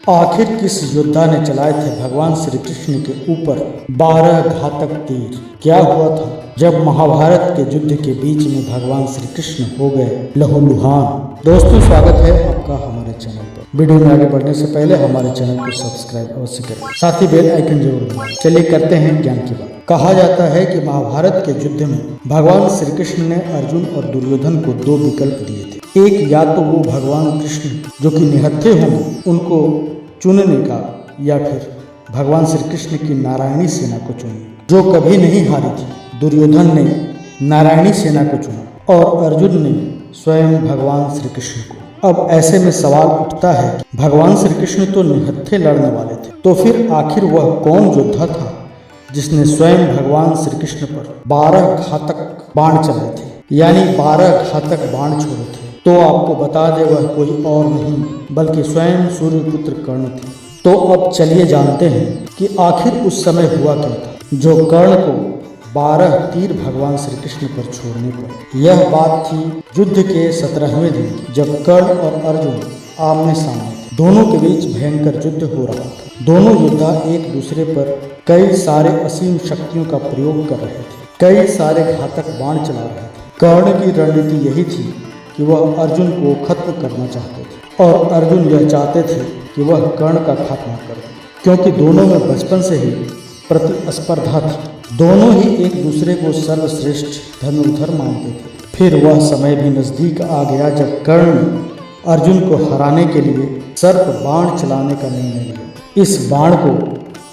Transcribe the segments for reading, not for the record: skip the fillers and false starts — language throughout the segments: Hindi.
आखिर किस योद्धा ने चलाए थे भगवान श्री कृष्ण के ऊपर 12 घातक तीर? क्या हुआ था जब महाभारत के युद्ध के बीच में भगवान श्री कृष्ण हो गए लहूलुहान? दोस्तों, स्वागत है आपका हमारे चैनल पर। वीडियो में आगे बढ़ने से पहले हमारे चैनल को सब्सक्राइब अवश्य करें, साथ ही बेल आइकन जरूर दबाएं। चलिए करते हैं ज्ञान की बात। कहा जाता है कि महाभारत के युद्ध में भगवान श्री कृष्ण ने अर्जुन और दुर्योधन को 2 विकल्प दिए थे। एक, या तो वो भगवान कृष्ण जो कि निहत्थे होंगे उनको चुनने का, या फिर भगवान श्री कृष्ण की नारायणी सेना को चुनने, जो कभी नहीं हारी थी। दुर्योधन ने नारायणी सेना को चुना और अर्जुन ने स्वयं भगवान श्री कृष्ण को। अब ऐसे में सवाल उठता है कि भगवान श्री कृष्ण तो निहत्थे लड़ने वाले थे, तो फिर आखिर वह कौन योद्धा था जिसने स्वयं भगवान श्री कृष्ण पर 12 घातक बाण चलाए थे, यानी 12 घातक बाण छोड़े थे? तो आपको बता दे, वह कोई और नहीं बल्कि स्वयं सूर्यपुत्र कर्ण थे। तो अब चलिए जानते हैं कि आखिर उस समय हुआ क्या था जो कर्ण को 12 तीर भगवान श्री कृष्ण पर छोड़ने पड़े। यह बात थी युद्ध के 17वें दिन की, जब कर्ण और अर्जुन आमने सामने थे। दोनों के बीच भयंकर युद्ध हो रहा था। दोनों योद्धा एक दूसरे पर कई सारे असीम शक्तियों का प्रयोग कर रहे थे, कई सारे घातक बाण चला रहे थे। कर्ण की रणनीति यही थी कि वह अर्जुन को खत्म करना चाहते थे और अर्जुन यह चाहते थे कि वह कर्ण का खात्मा कर दे, क्योंकि दोनों में बचपन से ही प्रतिस्पर्धा थी। दोनों ही एक दूसरे को सर्वश्रेष्ठ धनुर्धर मानते थे। फिर वह समय भी नजदीक आ गया जब कर्ण ने अर्जुन को हराने के लिए सर्प बाण चलाने का निर्णय लिया। इस बाण को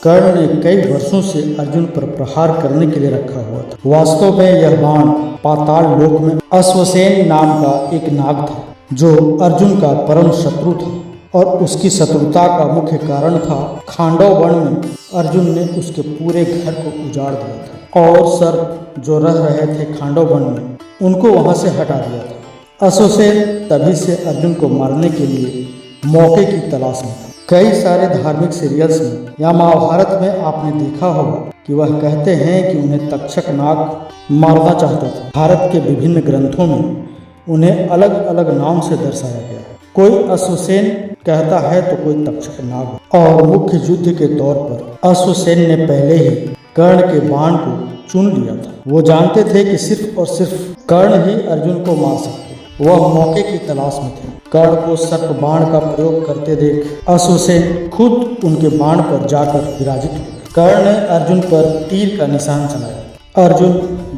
कर्ण ने कई वर्षों से अर्जुन पर प्रहार करने के लिए रखा हुआ था। वास्तव में यह बाण पाताल लोक में अश्वसेन नाम का एक नाग था, जो अर्जुन का परम शत्रु था, और उसकी शत्रुता का मुख्य कारण था खांडव वन में अर्जुन ने उसके पूरे घर को उजाड़ दिया था और सर्प जो रह रहे थे खांडव वन में उनको वहां से हटा दिया था। अश्वसेन तभी से अर्जुन को मारने के लिए मौके की तलाश में था। कई सारे धार्मिक सीरियल्स में या महाभारत में आपने देखा होगा कि वह कहते हैं कि उन्हें तक्षक नाग मारना चाहता था। भारत के विभिन्न ग्रंथों में उन्हें अलग अलग नाम से दर्शाया गया है। कोई अश्वसेन कहता है तो कोई तक्षक नाग। और मुख्य युद्ध के तौर पर अश्वसेन ने पहले ही कर्ण के बाण को चुन लिया था। वो जानते थे कि सिर्फ और सिर्फ कर्ण ही अर्जुन को मार सकते। वह मौके की तलाश में थे। कर्ण को सर्प बाण का प्रयोग करते देख अश्वसेन खुद उनके बाण पर जाकर विराजित हुए। कर्ण ने अर्जुन पर तीर का निशान चलाया। अर्जुन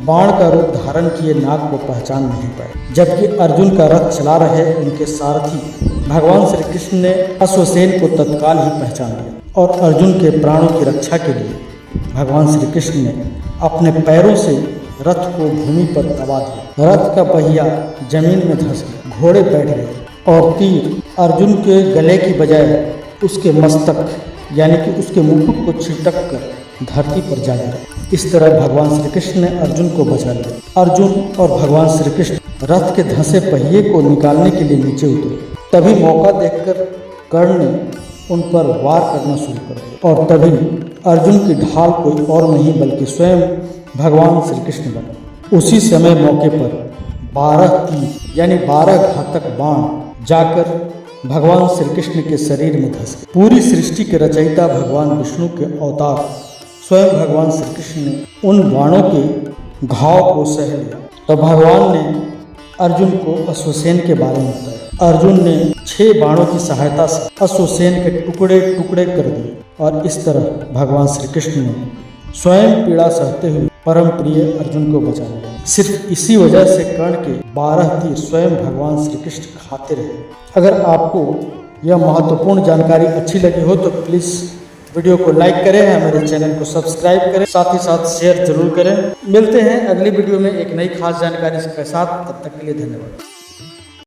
बाण का रूप धारण किए नाग को पहचान नहीं पाए, जबकि अर्जुन का रथ चला रहे उनके सारथी भगवान श्री कृष्ण ने अश्वसेन को तत्काल ही पहचान लिया और अर्जुन के प्राणों की रक्षा के लिए भगवान श्री कृष्ण ने अपने पैरों से रथ को भूमि पर दबा दिया। रथ का पहिया जमीन में धंस गया, घोड़े बैठ गए और तीर अर्जुन के गले की बजाय उसके मस्तक यानी कि उसके मुकुट को छिटक कर धरती पर जा गिरा। इस तरह भगवान श्री कृष्ण ने अर्जुन को बचा लिया। अर्जुन और भगवान श्री कृष्ण रथ के धंसे पहिए को निकालने के लिए नीचे उतरे। तभी मौका देखकर कर्ण ने उन पर वार करना शुरू कर दिया और तभी अर्जुन की ढाल कोई और नहीं बल्कि स्वयं भगवान श्री कृष्ण बने। उसी समय मौके पर 12 तीर यानी 12 घातक बाण जाकर भगवान श्री कृष्ण के शरीर में धंस गए। पूरी सृष्टि के रचयिता भगवान विष्णु के अवतार स्वयं भगवान श्री कृष्ण ने उन बाणों के घाव को सह लिया। तो भगवान ने अर्जुन को अश्वसेन के बारे में बताया। अर्जुन ने 6 बाणों की सहायता से अश्वसेन के टुकड़े टुकड़े कर दिए और इस तरह भगवान श्री कृष्ण ने स्वयं पीड़ा सहते हुए परम प्रिय अर्जुन को बचा लिया। सिर्फ इसी वजह से कर्ण के 12 तीर स्वयं भगवान श्री कृष्ण खाते रहे। अगर आपको यह महत्वपूर्ण जानकारी अच्छी लगी हो तो प्लीज़ वीडियो को लाइक करें, हमारे चैनल को सब्सक्राइब करें, साथ ही साथ शेयर जरूर करें। मिलते हैं अगली वीडियो में एक नई खास जानकारी के साथ। तब तक के लिए धन्यवाद।